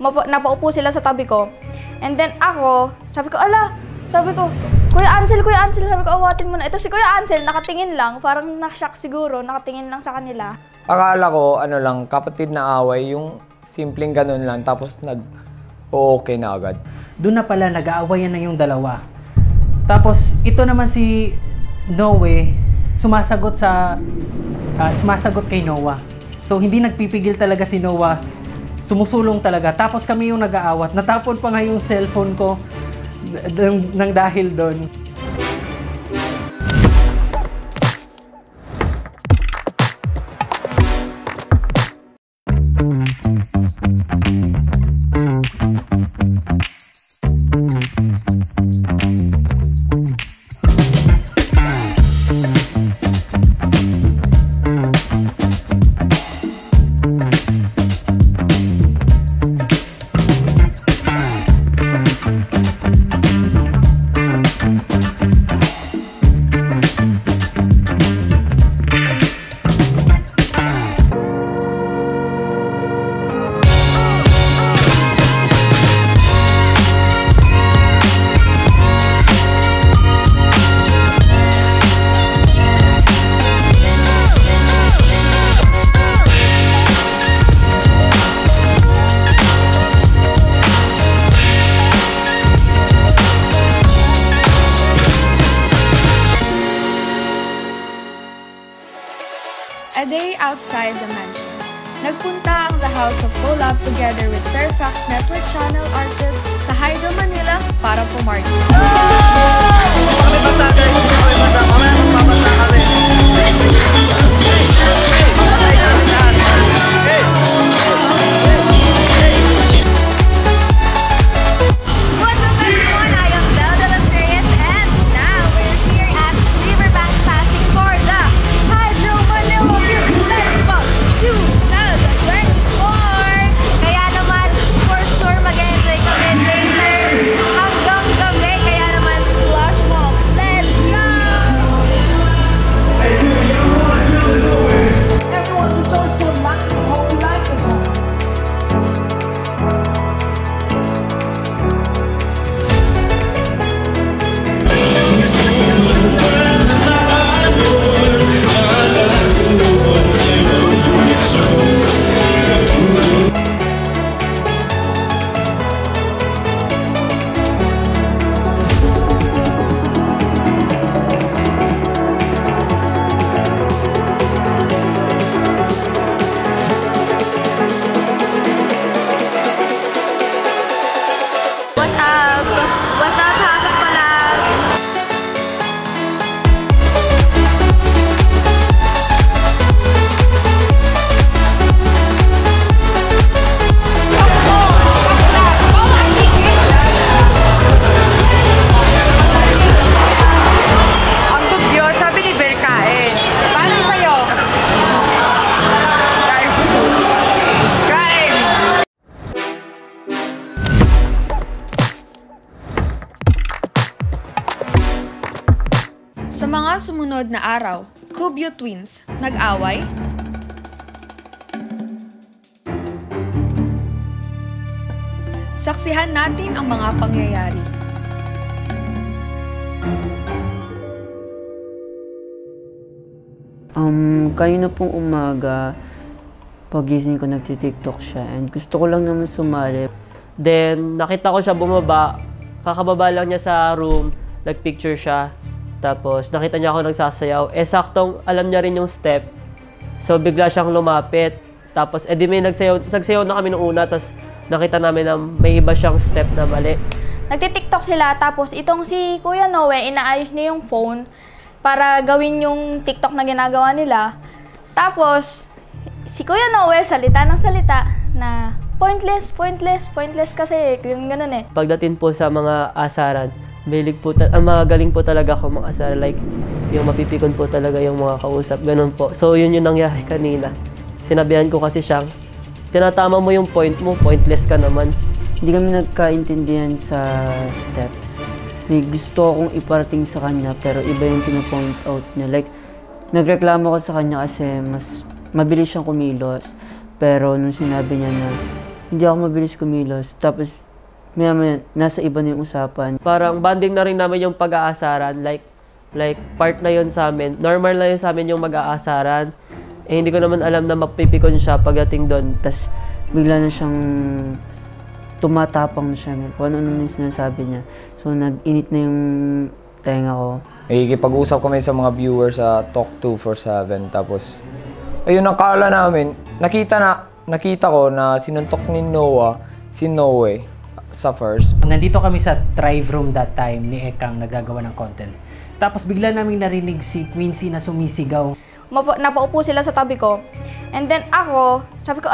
napaupo sila sa tabi ko. And then ako, sabi ko, Kuya Ansel, sabi ko, awatin mo na. Ito si Kuya Ansel, nakatingin lang, parang na-shock siguro, nakatingin lang sa kanila. Akala ko, kapatid na away, yung simpleng ganun lang, tapos okay na agad. Doon na pala, nag-aawayan na yung dalawa. Tapos, ito naman si Noe, sumasagot kay Noah. So, hindi nagpipigil talaga si Noah, sumusulong talaga. Tapos kami yung nag-aawat. Natapon pa nga yung cellphone ko nang dahil doon. A day outside the mansion. Nagpunta ang The House of Collab together with Fairfax Network Channel artists sa Hydro Manila para pumarty. Kami basa guys, kami basa. Mamaya magbabasa kami. Babasay namin lahat. What's up everyone? I am Belle de las Reyes and now we're here at Riverbank Pasig for the Hydro Manila Music Festival 2024! Kaya naman, for sure mag-enjoy kami later hanggang gabi. Kaya naman, splash mobs, let's go! Everyone, the show is called Lucky. Hope you like this one. What's up? What's up, House of Collab? Ang dugyot, sabi ni Bel kain. Paano sa'yo? Kain! Sa mga sumunod na araw, Cubio Twins nag-away, saksihan natin ang mga pangyayari. Kanina pong umaga, pagising ko nagti-TikTok siya and gusto ko lang naman sumali. Then, nakita ko siya bumaba, kakababa lang niya sa room, nagpicture siya. Tapos, nakita niya ako nagsasayaw. Saktong alam niya rin yung step. So, bigla siyang lumapit. Tapos, may nagsayaw na kami nung una, tapos nakita namin na may iba siyang step na mali. Nagti-TikTok sila, tapos itong si Kuya Noe, inaayos niya yung phone para gawin yung TikTok na ginagawa nila. Tapos, si Kuya Noe, salita ng salita na pointless kasi, yung ganun eh. Pagdating po sa mga asaran, mga galing po talaga ako mga asaran. Like, yung mapipikon po talaga yung mga kausap, ganun po. So, yun yung nangyari kanina. Sinabihan ko kasi siyang, tinatama mo yung point mo, pointless ka naman. Hindi kami nagkaintindihan sa steps. May gusto akong iparating sa kanya pero iba yung pinu-point out niya. Like, nagreklamo ko sa kanya kasi mas mabilis siyang kumilos. Pero nung sinabi niya na hindi ako mabilis kumilos. Tapos, maya nasa iba na yung usapan. Parang bonding na rin namin yung pag-aasaran. Like part na yun sa amin. Normal na yun sa amin yung mag-aasaran. Eh, hindi ko naman alam na mapipikon siya pagdating doon. Tapos, bigla na siyang tumatapang na siya. Kung ano yung sinasabi niya. So, nag-init na yung tenga ko. Nakikipag-usap kami sa mga viewers sa Talk 247. Tapos, ayun, nakala namin, nakita ko na sinuntok ni Noah, si Noe, sa first. Nandito kami sa Thrive Room that time ni Ekang nagagawa ng content. Tapos bigla naming narinig si Quincy na sumisigaw. Napaupo sila sa tabi ko. And then ako, sabi ko,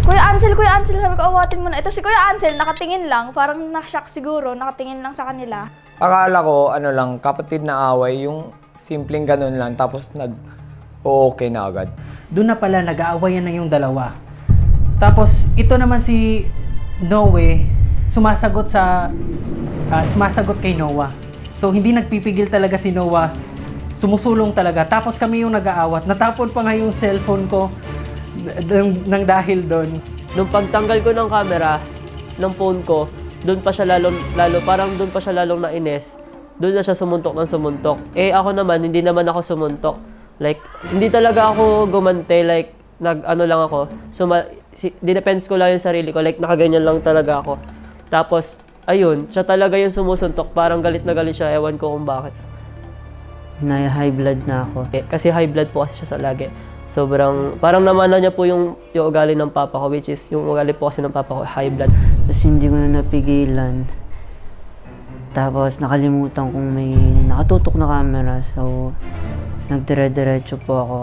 Kuya Ansel, sabi ko, awatin mo na. Ito si Kuya Ansel, nakatingin lang, parang na-shock siguro, nakatingin lang sa kanila. Akala ko, kapatid na away, yung simpleng ganun lang, tapos okay na agad. Doon na pala, nag-aawayan na yung dalawa. Tapos, ito naman si Noe, sumasagot kay Noah. So, hindi nagpipigil talaga si Noah, sumusulong talaga. Tapos kami yung nag-aawat. Natapon pa nga yung cellphone ko nang dahil doon. Nung pagtanggal ko ng camera, ng phone ko, doon pa siya lalong nainis. Doon na siya sumuntok ng sumuntok. Eh ako naman, hindi naman ako sumuntok. Like, hindi talaga ako gumante. Like, nag-ano lang ako. Dinepense ko lang yung sarili ko. Like, nakaganyan lang talaga ako. Tapos, ayun, siya talaga yung sumusuntok. Parang galit na galit siya. Ewan ko kung bakit. High blood na ako. Kasi high blood po kasi siya sa lagi. Parang namana niya po yung ugali ng papa ko, which is yung ugali po kasi ng papa ko, high blood. Tapos hindi ko na napigilan. Tapos nakalimutan kong may nakatutok na camera. So, nagdire-diretso po ako.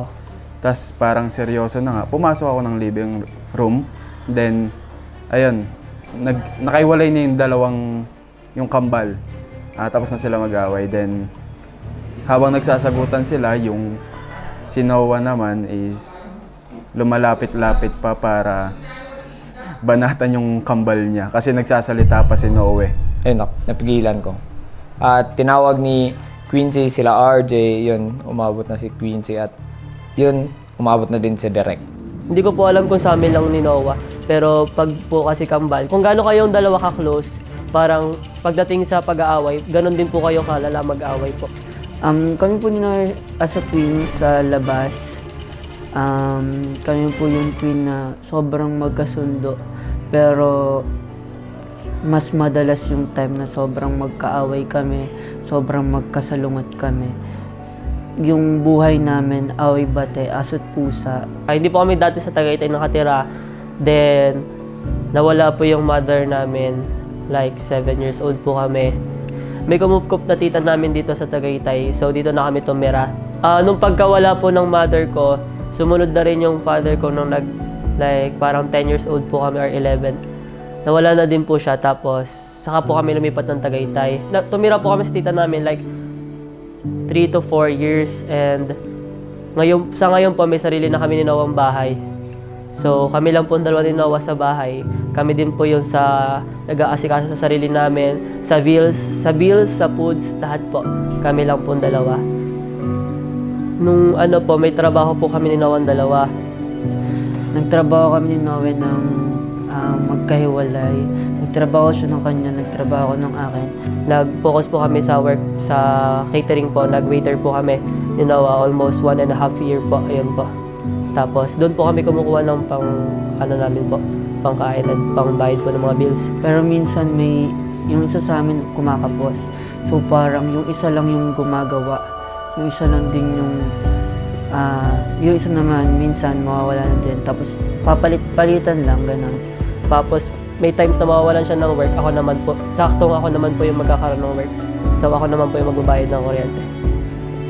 Tapos parang seryoso na nga. Pumasok ako ng living room. Then, ayun, nakaiwalay na yung kambal. Tapos na sila mag-away. Then, habang nagsasagutan sila, yung si Noah naman is lumalapit-lapit pa para banatan yung kambal niya. Kasi nagsasalita pa si Noah. Ayun, napigilan ko. At tinawag ni Quincy sila RJ, yun, umabot na si Quincy at yun, umabot na din si Derek. Hindi ko po alam kung sa amin lang ni Noah, pero pag po kasi kambal, kung gaano kayong dalawa ka-close, parang pagdating sa pag-aaway, ganun din po kayo kalala mag-aaway po. Kami po nila as a twin sa labas. Kami po yung twin na sobrang magkasundo. Pero mas madalas yung time na sobrang magkaaway kami, sobrang magkasalungat kami. Yung buhay namin, away-bate, aso't pusa. Hindi po kami dati sa Tagaytay nakatira. Then, nawala po yung mother namin. Like, 7 years old po kami. May kumupkup na tita namin dito sa Tagaytay. So, dito na kami tumira. Nung pagkawala po ng mother ko, sumunod na rin yung father ko nung parang 10 years old po kami or 11. Nawala na din po siya. Tapos, saka po kami lumipat ng Tagaytay. Tumira po kami sa tita namin like 3 to 4 years. And sa ngayon po, may sarili na kami ni Noah ang bahay. So, kami lang po ang dalawa ni Noah sa bahay. Kami din po yung nag-aasikaso sa sarili namin. Sa bills, sa foods, lahat po. Kami lang po ang dalawa. Nung may trabaho po kami ni Noah ang dalawa. Nagtrabaho kami ni Noah ng magkahiwalay. Nagtrabaho siya ng kanya, nagtrabaho ng akin. Nag-focus po kami sa work, sa catering po. Nag-waiter po kami ni Noah almost 1.5 year po. Ayun po. Tapos, doon po kami kumukuha ng pangkain at pangbayad po ng mga bills. Pero minsan yung isa sa amin kumakapos. So parang yung isa lang yung gumagawa. Yung isa lang din yung isa naman minsan mawawala na din. Tapos papalit-palitan lang, ganun. Tapos may times na mawawalan siya ng work. Ako naman po yung magkakaroon ng work. So ako naman po yung magbabayad ng kuryente.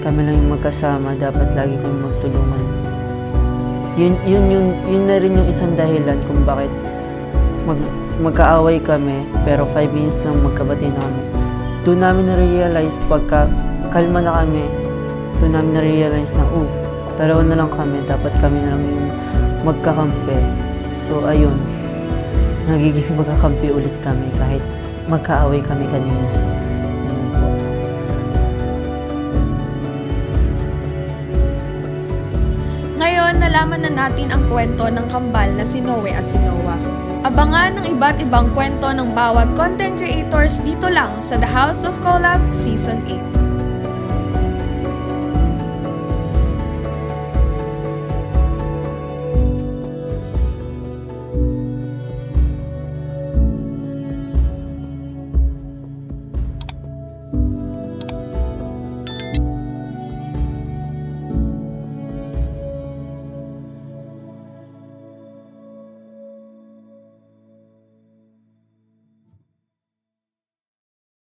Kami lang yung magkasama, dapat lagi kami magtulungan. Yun na rin yung isang dahilan kung bakit magkaaway kami, pero 5 minutes lang magkabati na kami. Doon namin na-realize pagka kalma na kami, doon namin na-realize na, dalawa na lang kami, dapat kami na lang yung magkakampi. So ayun, nagiging magkakampi ulit kami kahit magkaaway kami kanina. Ngayon, ngayon, nalaman na natin ang kwento ng kambal na si Noe at si Noah. Abangan ang iba't ibang kwento ng bawat content creators dito lang sa The House of Collab Season 8.